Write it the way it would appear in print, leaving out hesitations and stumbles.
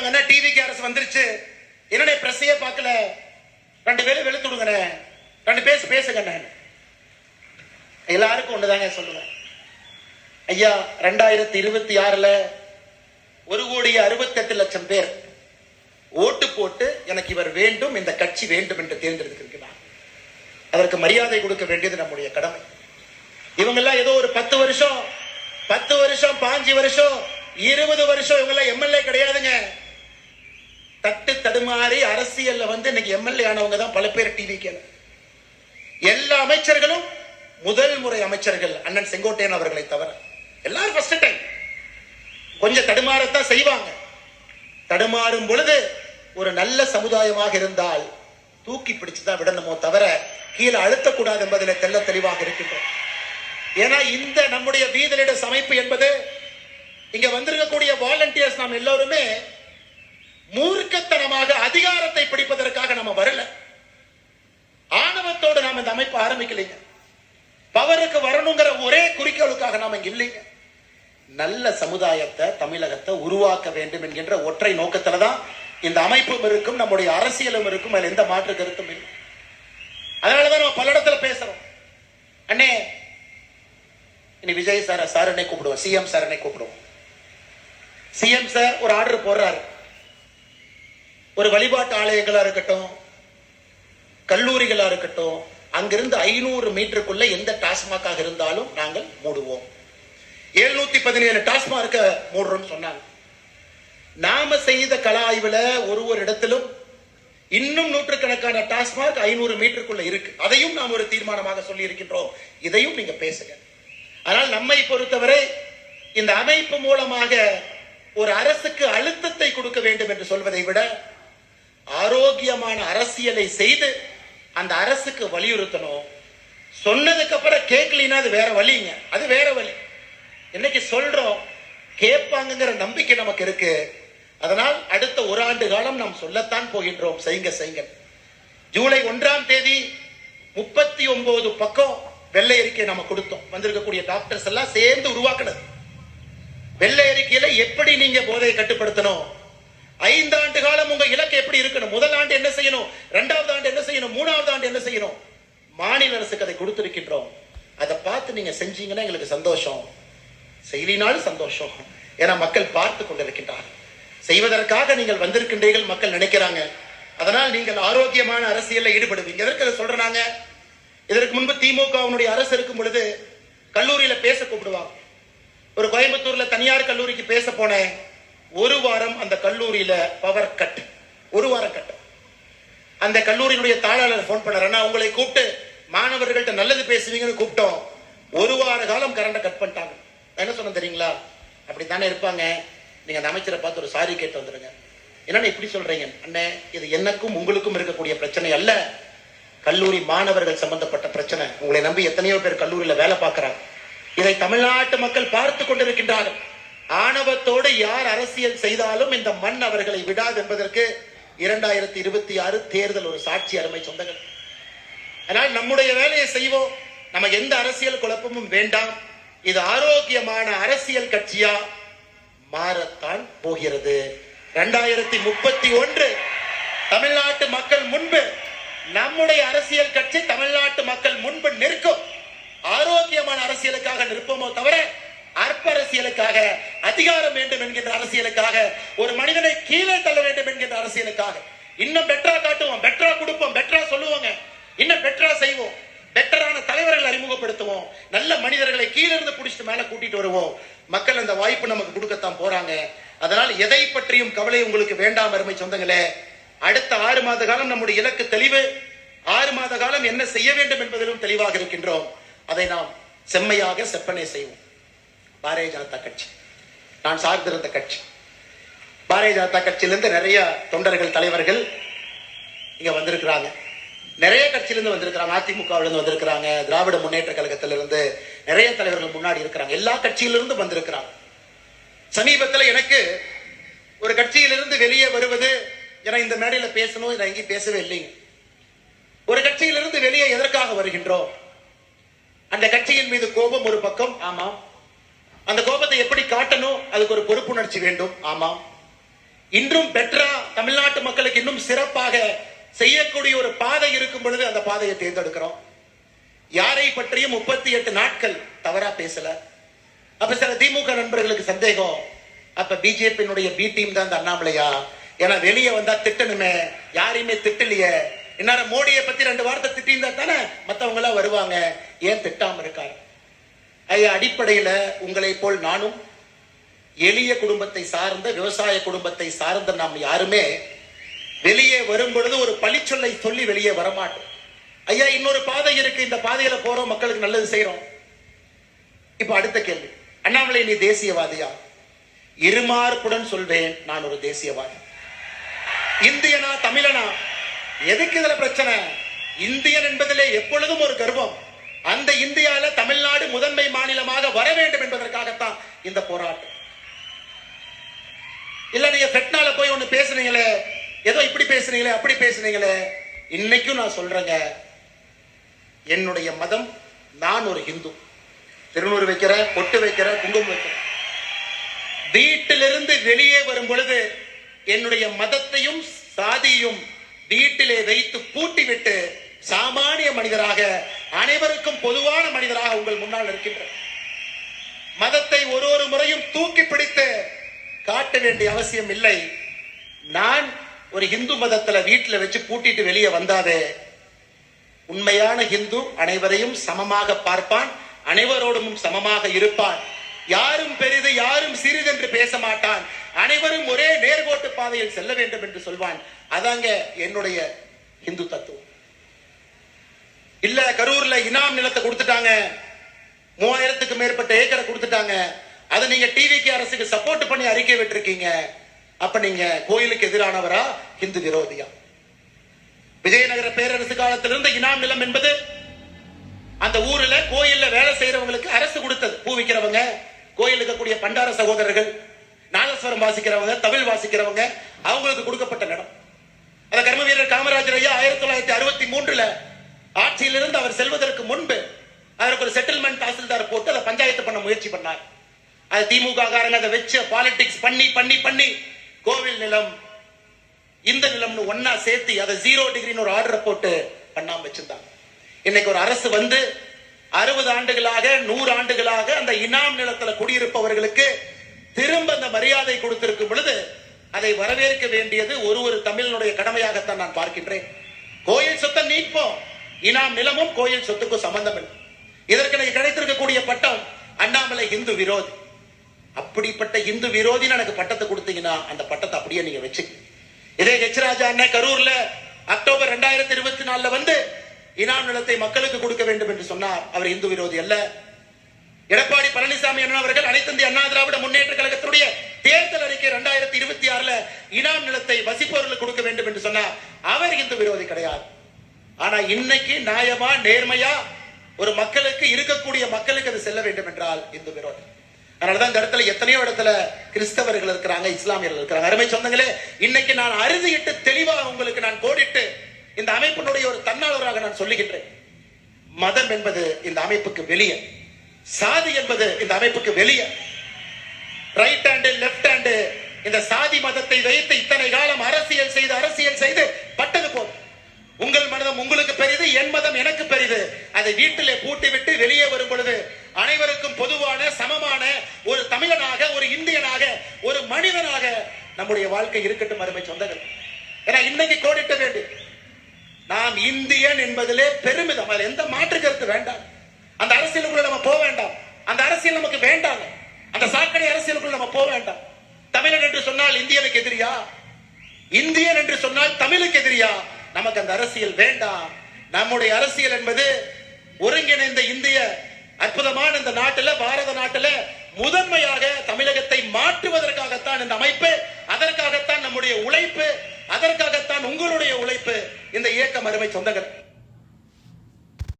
சொல்றாங்கன்னா டிவிக்கு அரசு வந்துருச்சு, என்னுடைய பிரசையே பார்க்கல, 2 பேரும் வெளுத்து விடுங்கண்ணே, 2 பேர் பேசுங்கண்ணே. எல்லாருக்கும் ஒண்ணுதாங்க சொல்லுவேன் ஐயா. 2026 1,68,00,000 பேர் ஓட்டு போட்டு எனக்கு இவர் வேண்டும், இந்த கட்சி வேண்டும் என்று தேர்ந்தெடுத்திருக்கிறார். அதற்கு மரியாதை கொடுக்க வேண்டியது நம்முடைய கடமை. இவங்க எல்லாம் ஏதோ ஒரு 10 வருஷம் 5 வருஷம் 20 வருஷம் இவங்க எல்லாம் எம்எல்ஏ கிடையாதுங்க. தட்டு தடுமாறி அரசியல்ல இன்னைக்கு எம்எல்ஏ ஆனவங்க தான் பல பேர். டிவி எல்லா அமைச்சர்களும் முதல் முறை அமைச்சர்கள் அண்ணன் செங்கோட்டையன் அவர்களை தவிர எல்லாரும் ஃபர்ஸ்ட் டைம். கொஞ்சம் தடுமாறத்தான் செய்வாங்க. தடுமாறும் பொழுது ஒரு நல்ல சமுதாயமாக இருந்தால் தூக்கி பிடிச்சுதான் விடணுமோ தவிர கீழே அழுத்தக்கூடாது என்பதில் தெல்ல தெளிவாக இருக்கின்றோம். ஏன்னா இந்த நம்முடைய வீதி லீடர்ஸ் அமைப்பு என்பது இங்க வந்திருக்கக்கூடிய வாலண்டியர்ஸ் நாம் எல்லோருமே மூர்க்கத்தனமாக அதிகாரத்தை பிடிப்பதற்காக நம்ம வரல. ஆணவத்தோடு நாம் இந்த அமைப்பு ஆரம்பிக்கலைங்க. பவருக்கு வரணுங்கிற ஒரே குறிக்கோளுக்காக நாம இங்க இல்லைங்க. நல்ல சமுதாயத்தை தமிழகத்தை உருவாக்க வேண்டும் என்கின்ற ஒற்றை நோக்கத்துலதான் இந்த அமைப்பும் இருக்கும், நம்முடைய அரசியலும் இருக்கும். அதுல எந்த மாற்று கருத்தும் இல்லை. அதனாலதான் நம்ம பல இடத்துல பேசுறோம். அண்ணே இனி விஜய் சார் என்னை கூப்பிடுவோம், சிஎம் சார் என்னை கூப்பிடுவோம். சிஎம் சார் ஒரு ஆர்டர் போடுறாரு. ஒரு வழிபாட்டு ஆலயங்களா இருக்கட்டும், கல்லூரிகளா இருக்கட்டும், அங்கிருந்து 500 மீட்டருக்குள்ள எந்த டாஸ்மாக் இருந்தாலும் நாங்கள் மூடுவோம். 717 டாஸ்மாக் மூடுறோம் சொன்னாங்க. நாம செய்த கள ஆய்வுல ஒரு இடத்திலும் இன்னும் நூற்றுக்கணக்கான டாஸ்மாக் 500 மீட்டருக்குள்ள இருக்கு. அதையும் நாம் ஒரு தீர்மானமாக சொல்லி இருக்கின்றோம். இதையும் நீங்க பேசுங்க. ஆனால் நம்மை பொறுத்தவரை இந்த அமைப்பு மூலமாக ஒரு அரசுக்கு அழுத்தத்தை கொடுக்க வேண்டும் என்று சொல்வதை விட ஆரோக்கியமான அரசியலை செய்து அந்த அரசுக்கு வலியுறுத்தணும். சொன்னதுக்கு அப்புறம் கேட்கலினா அது வேற வழிங்க, அது வேற வழி. இன்னைக்கு சொல்றோம், கேட்பாங்கிற நம்பிக்கை நமக்கு இருக்கு. அதனால் அடுத்த 1 ஆண்டு காலம் நாம் சொல்லத்தான் போகின்றோம். செய்யுங்க. ஜூலை 1ஆம் தேதி 39 பக்கம் வெள்ளை அறிக்கை நம்ம கொடுத்தோம். வந்திருக்கக்கூடிய டாக்டர்ஸ் எல்லாம் சேர்ந்து உருவாக்குனது. வெள்ளை அறிக்கையில எப்படி நீங்க போதையை கட்டுப்படுத்தணும், 5 ஆண்டு காலம் உங்க இலக்கு எப்படி இருக்கணும், முதல் ஆண்டு என்ன செய்யணும், 2வது ஆண்டு என்ன செய்யணும், 3வது ஆண்டு என்ன செய்யணும், மாநில அரசுக்கு அதை கொடுத்திருக்கின்றோம். அதை பார்த்து நீங்க செஞ்சீங்கன்னா எங்களுக்கு சந்தோஷம், செய்தினாலும் சந்தோஷம். ஏன்னா மக்கள் பார்த்து கொண்டிருக்கின்றார். செய்வதற்காக நீங்கள் வந்திருக்கின்றீர்கள், மக்கள் நினைக்கிறாங்க. அதனால் நீங்கள் ஆரோக்கியமான அரசியலில் ஈடுபடுவீங்க. எதற்கு அதை சொல்றாங்க? இதற்கு முன்பு திமுகவினுடைய அரசு இருக்கும் பொழுது கல்லூரியில பேச கூப்பிடுவாங்க. ஒரு கோயம்புத்தூர்ல தனியார் கல்லூரிக்கு பேச போனேன். 1 வாரம் அந்த கல்லூரியில பவர் கட், 1 வாரம் கட். அந்த கல்லூரியினுடைய தாளாளர் போன் பண்ணாரு, உங்களை கூப்பிட்டு மாணவர்கள்ட்ட நல்லது பேசுவீங்கன்னு கூப்பிட்டோம். 1 வார காலம் கரண்ட கட் பண்ணிட்டாங்க. என்ன சொன்ன தெரியுங்களா? அப்படித்தானே இருப்பாங்க. நீங்க அந்த அமைச்சரை பார்த்து ஒரு சாரி கேட்டு வந்துருங்க. என்னன்னு இப்படி சொல்றீங்க? அண்ணே, இது எனக்கும் உங்களுக்கும் இருக்கக்கூடிய பிரச்சனை அல்ல, கல்லூரி மாணவர்கள் சம்பந்தப்பட்ட பிரச்சனை. உங்களை நம்பி எத்தனையோ பேர் கல்லூரியில வேலை பார்க்கிறாங்க. இதை தமிழ்நாட்டு மக்கள் பார்த்து கொண்டிருக்கின்றார்கள். ஆணவத்தோடு யார் அரசியல் செய்தாலும் இந்த மண் அவர்களை விடாது என்பதற்கு 2026 தேர்தல் ஒரு சாட்சி. அருமை சொந்தங்கள், அதனால் நம்முடைய வேலையை செய்வோம். நம்ம எந்த அரசியல் குழப்பமும் வேண்டாம். இது ஆரோக்கியமான அரசியல் கட்சியா மாறத்தான் போகிறது. 2031 தமிழ்நாட்டு மக்கள் முன்பு நம்முடைய அரசியல் கட்சி தமிழ்நாட்டு மக்கள் முன்பு நிற்கும். ஆரோக்கியமான அரசியலுக்காக நிற்போமோ தவிர அற்ப அரசியலுக்காக, அதிகாரம் வேண்டும் என்கின்ற அரசியலுக்காக, ஒரு மனிதனை கீழே தள்ள வேண்டும் என்கின்ற அரசியலுக்காக இன்னும் பெட்டரா காட்டுவோம், பெட்டரா கொடுப்போம், பெட்டரா சொல்லுவோங்க, இன்னும் பெட்டரா செய்வோம், பெட்டரான தலைவர்களை அறிமுகப்படுத்துவோம், நல்ல மனிதர்களை கீழே இருந்து பிடிச்சிட்டு மேல கூட்டிட்டு வருவோம். மக்கள் அந்த வாய்ப்பு நமக்கு கொடுக்கத்தான் போறாங்க. அதனால் எதை பற்றியும் கவலை உங்களுக்கு வேண்டாம் அருமை சொந்தங்களே. அடுத்த 6 மாத காலம் நம்முடைய இலக்கு தெளிவு. 6 மாத காலம் என்ன செய்ய வேண்டும் என்பதிலும் தெளிவாக இருக்கின்றோம். அதை நாம் செம்மையாக செப்பனை செய்வோம். பாரதிய ஜனதா கட்சி நான் சார்ந்திருந்த கட்சி. பாரதிய ஜனதா கட்சியிலிருந்து நிறைய தொண்டர்கள், தலைவர்கள் இங்க வந்திருக்கிறாங்க. நிறைய கட்சியிலிருந்து வந்திருக்கிறாங்க. அதிமுகவிலிருந்து வந்திருக்கிறாங்க, திராவிட முன்னேற்ற கழகத்திலிருந்து நிறைய தலைவர்கள் முன்னாடி இருக்கிறாங்க. எல்லா கட்சியிலிருந்து வந்திருக்கிறாங்க. சமீபத்தில் எனக்கு ஒரு கட்சியிலிருந்து வெளியே வருவது, ஏன்னா இந்த மேடையில பேசணும், நான் எங்கேயும் பேசவே இல்லைங்க. ஒரு கட்சியிலிருந்து வெளியே எதற்காக வருகின்றோம்? அந்த கட்சியின் மீது கோபம் ஒரு பக்கம், ஆமா. அந்த கோபத்தை எப்படி காட்டணும், அதுக்கு ஒரு பொறுப்புணர்ச்சி வேண்டும், ஆமா. இன்றும் பெட்டரா தமிழ்நாட்டு மக்களுக்கு இன்னும் சிறப்பாக செய்யக்கூடிய ஒரு பாதை இருக்கும் பொழுது அந்த பாதையை தேர்ந்தெடுக்கிறோம். யாரை பற்றியும் 38 நாட்கள் தவறா பேசல. அப்ப சில திமுக நண்பர்களுக்கு சந்தேகம், அப்ப பிஜேபியினுடைய பி டீம் தான் இந்த அண்ணாமலையா? ஏன்னா வெளியே வந்தா திட்டணுமே, யாரையுமே திட்டலையே. இந்நேரம் மோடியை பத்தி 2 வார்த்தை திட்டிருந்தா தானே மத்தவங்க எல்லாம் வருவாங்க, ஏன் திட்டாம இருக்காரு? ஐயா, அடிப்படையில உங்களை போல் நானும் எளிய குடும்பத்தை சார்ந்த விவசாய குடும்பத்தை சார்ந்த நாம் யாருமே வெளியே வரும் பொழுது ஒரு பழிச்சொல்லை சொல்லி வெளியே வரமாட்டோம். ஐயா, இன்னொரு பாதை இருக்கு, இந்த பாதையில போறோம், மக்களுக்கு நல்லது செய்யறோம். இப்ப அடுத்த கேள்வி, அண்ணாமலை நீ தேசியவாதியா? இருமாறுப்புடன் சொல்வேன், நான் ஒரு தேசியவாதி. இந்தியனா தமிழனா? எதுக்கு இதுல பிரச்சனை? இந்தியன் என்பதிலே எப்பொழுதும் ஒரு கர்வம். அந்த இந்தியால தமிழ்நாடு முதன்மை மாநிலமாக வர வேண்டும் என்பதற்காகத்தான் இந்த போராட்டம். இல்ல நீங்க பெட்னால போய் ஒண்ணு பேசுறீங்களே, ஏதோ இப்படி பேசுறீங்களே அப்படி பேசுறீங்களே. இன்னைக்கும் நான் சொல்றேங்க, என்னுடைய மதம், நான் ஒரு ஹிந்து. திருநூறு வைக்கிறேன், பொட்டு வைக்கிறேன், குங்குமம் வைக்கிறேன். வீட்டிலிருந்து வெளியே வரும் பொழுது என்னுடைய மதத்தையும் சாதியும் வீட்டிலே வைத்து பூட்டிவிட்டு சாமானிய மனிதராக, அனைவருக்கும் பொதுவான மனிதராக உங்கள் முன்னால் இருக்கின்ற மதத்தை ஒரு முறையும் தூக்கி பிடித்து காட்ட வேண்டிய அவசியம் இல்லை. நான் ஒரு இந்து மதத்துல வீட்டுல வச்சு பூட்டிட்டு வெளியே வந்தாதே, உண்மையான இந்து அனைவரையும் சமமாக பார்ப்பான், அனைவரோடும் சமமாக இருப்பான். யாரும் பெரிது யாரும் சிறிது என்று பேச மாட்டான். அனைவரும் ஒரே நேர்கோட்டு பாதையில் செல்ல வேண்டும் என்று சொல்வான். அதாங்க என்னுடைய இந்து தத்துவம். இல்ல கரூர்ல இனாம் நிலத்தை கொடுத்துட்டாங்க, 3000க்கு மேற்பட்ட ஏக்கரை கொடுத்துட்டாங்க, அதை நீங்க டிவிக்கு அரசுக்கு சப்போர்ட் பண்ணி அறிக்கை விட்டுருக்கீங்க. அப்ப நீங்க கோயிலுக்கு எதிரானவரா, இந்து விரோதியா? விஜயநகர பேரரசு காலத்திலிருந்து இனாம் நிலம் என்பது அந்த ஊர்ல கோயில்ல வேலை செய்யறவங்களுக்கு அரசு கொடுத்தது. பூ விக்கிறவங்க, கோயில் இருக்கக்கூடிய பண்டார சகோதரர்கள், நாதஸ்வரம் வாசிக்கிறவங்க, தமிழ் வாசிக்கிறவங்க, அவங்களுக்கு கொடுக்கப்பட்ட இடம். அத கர்ம வீரர் காமராஜர் ஐயா 1963 ஆட்சியிலிருந்து அவர் செல்வதற்கு முன்பு அவருக்கு ஒரு செட்டில்மெண்ட் தாசில்தார் போட்டு அதை பஞ்சாயத்து பண்ண முயற்சி பண்ணார். அது திமுக காரங்க அதை வச்சு பாலிடிக்ஸ் பண்ணி பண்ணி பண்ணி கோவில் நிலம் இந்த நிலம்னு ஒன்னா சேர்த்து அதை 0 டிகிரின்னு ஒரு ஆர்டர் போட்டு பண்ணாம வச்சிருந்தாங்க. இன்னைக்கு ஒரு அரசு வந்து 60 ஆண்டுகளாக 100 ஆண்டுகளாக அந்த இனாம் நிலத்துல குடியிருப்பவர்களுக்கு திரும்ப அந்த மரியாதை கொடுத்திருக்கும் பொழுது அதை வரவேற்க வேண்டியது ஒரு தமிழனுடைய கடமையாகத்தான் நான் பார்க்கின்றேன். கோயில் சொத்தை நீப்போம், இனாம் நிலமும் கோயில் சொத்துக்கும் சம்பந்தம் இல்லை. இதற்கு எனக்கு கிடைத்திருக்கக்கூடிய பட்டம் அண்ணாமலை இந்து விரோதி. அப்படிப்பட்ட இந்து விரோதின்னு எனக்கு பட்டத்தை கொடுத்தீங்கன்னா அந்த பட்டத்தை அப்படியே நீங்க வச்சு. இதே ஹெச் ராஜா அண்ணன் கரூர்ல அக்டோபர் 2024 வந்து இனாம் நிலத்தை மக்களுக்கு கொடுக்க வேண்டும் என்று சொன்னார். அவர் இந்து விரோதி அல்ல. எடப்பாடி பழனிசாமி அண்ணன் அவர்கள் அனைத்து இந்திய அண்ணா திராவிட முன்னேற்ற கழகத்துடைய தேர்தல் அறிக்கை 2026 இனாம் நிலத்தை வசிப்பவர்களுக்கு கொடுக்க வேண்டும் என்று சொன்னார். அவர் இந்து விரோதி கிடையாது. ஆனா இன்னைக்கு நியாயமா நேர்மையா ஒரு மக்களுக்கு இருக்கக்கூடிய மக்களுக்கு அது செல்ல வேண்டும் என்றால் இந்து விரோதி. அதனாலதான் இந்த இடத்துல எத்தனையோ இடத்துல கிறிஸ்தவர்கள் இருக்கிறாங்க, இஸ்லாமியர்கள் இருக்கிறாங்க. அருமை சொந்தங்களே, இன்னைக்கு நான் அறுதியிட்டு தெளிவாக உங்களுக்கு நான் கோடிட்டு இந்த அமைப்பினுடைய ஒரு தன்னாளராக நான் சொல்லுகின்றேன். மதம் என்பது இந்த அமைப்புக்கு வெளியே, சாதி என்பது இந்த அமைப்புக்கு வெளியே. ரைட் ஹேண்டு லெப்ட் ஹேண்டு இந்த சாதி மதத்தை வைத்து இத்தனை காலம் அரசியல் செய்து பட்டது போதும். உங்கள் மதம் உங்களுக்கு பெரிது, என் மதம் எனக்கு பெரிது. அதை வீட்டிலே பூட்டி விட்டு வெளியே வரும் பொழுது அனைவருக்கும் பொதுவான சமமான ஒரு தமிழனாக, ஒரு இந்தியனாக, ஒரு மனிதனாக நம்முடைய வாழ்க்கை இருக்கட்டும். அருமை சொந்தங்கள், ஏன்னா இன்னைக்கு கோடிட்ட வேண்டும். நாம் இந்தியன் என்பதிலே பெருமிதம், அதில் எந்த மாற்று கருத்து வேண்டாம். அந்த அரசியலுக்குள்ள நம்ம போக வேண்டாம், அந்த அரசியல் நமக்கு வேண்டாம். அந்த சாக்கடை அரசியலுக்குள்ள நம்ம போக வேண்டாம். தமிழன் என்று சொன்னால் இந்தியனுக்கு எதிரியா? இந்தியன் என்று சொன்னால் தமிழுக்கு எதிரியா? நமக்கு அந்த அரசியல் வேண்டாம். நம்முடைய அரசியல் என்பது ஒருங்கிணைந்த இந்திய அற்புதமான இந்த நாட்டில், பாரத நாட்டில் முதன்மையாக தமிழகத்தை மாற்றுவதற்காகத்தான் இந்த அமைப்பு, அதற்காகத்தான் நம்முடைய உழைப்பு, அதற்காகத்தான் உங்களுடைய உழைப்பு, இந்த இயக்கம். அருமை சொந்தங்கள்,